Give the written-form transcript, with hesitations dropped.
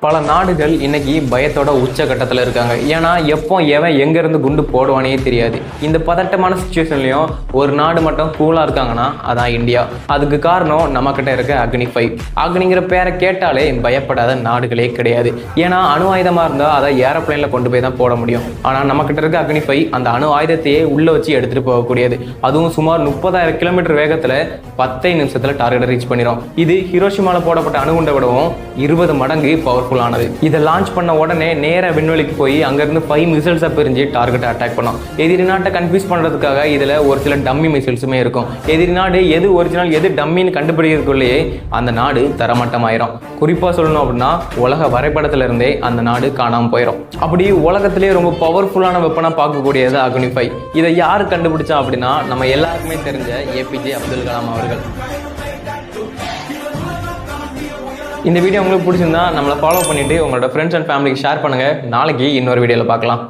பல நாடுகள் இன்னைக்கு பயத்தோட உச்சகட்டத்தில் இருக்காங்க. ஏன்னா எப்போ எவன் எங்கேருந்து குண்டு போடுவானே தெரியாது. இந்த பதட்டமான சுச்சுவேஷன்லையும் ஒரு நாடு மட்டும் கூலாக இருக்காங்கன்னா அதான் இந்தியா. அதுக்கு காரணம் நம்மக்கிட்ட இருக்க அக்னி-5. அக்னிங்கிற பேரை கேட்டாலே பயப்படாத நாடுகளே கிடையாது. ஏன்னா அணு ஆயுதமாக இருந்தால் அதை ஏரோப்ளைனில் கொண்டு போய் தான் போட முடியும். ஆனால் நம்மக்கிட்ட இருக்க அக்னி-5 அந்த அணு ஆயுதத்தையே உள்ளே வச்சு எடுத்துகிட்டு போகக்கூடியது. அதுவும் சுமார் 30,000 கிலோமீட்டர் வேகத்தில் 10 நிமிஷத்தில் டார்கெட்டை ரீச் பண்ணிடும். இது ஹிரோஷிமாவில் போடப்பட்ட அணுகுண்டை விடவும் 20 மடங்கு பவர்ஃபுல் ஆனது. இதை லான்ச் பண்ண உடனே நேர விண்வெளிக்கு போய் அங்கிருந்து 5 மிசைல்ஸை பிரிஞ்சு டார்கெட்டை அட்டாக் பண்ணும். எதிரி நாட்டை கன்ஃபியூஸ் பண்றதுக்காக இதுல ஒரு சில டம்மி மிசைல்ஸுமே இருக்கும். எதிரி நாடு எது ஒரிஜினல் எது டம்மின்னு கண்டுபிடிக்கிறதுக்குள்ளேயே அந்த நாடு தரமட்டமாயிரும். குறிப்பா சொல்லணும் அப்படின்னா உலக வரைபடத்துல இருந்தே அந்த நாடு காணாம போயிடும். அப்படி உலகத்திலேயே ரொம்ப பவர்ஃபுல்லான வெப்பனா பார்க்கக்கூடியது அக்னி-5. இதை யாரு கண்டுபிடிச்சா அப்படின்னா நம்ம எல்லாருக்குமே தெரிஞ்ச ஏபிஜே அப்துல் கலாம் அவர்கள். இந்த வீடியோ உங்களுக்கு பிடிச்சிருந்தா நம்மளை ஃபாலோ பண்ணிட்டு உங்களோட ஃப்ரெண்ட்ஸ் அண்ட் ஃபேமிலிக்கு ஷேர் பண்ணுங்க. நாளைக்கு இன்னொரு வீடியோவில் பார்க்கலாம்.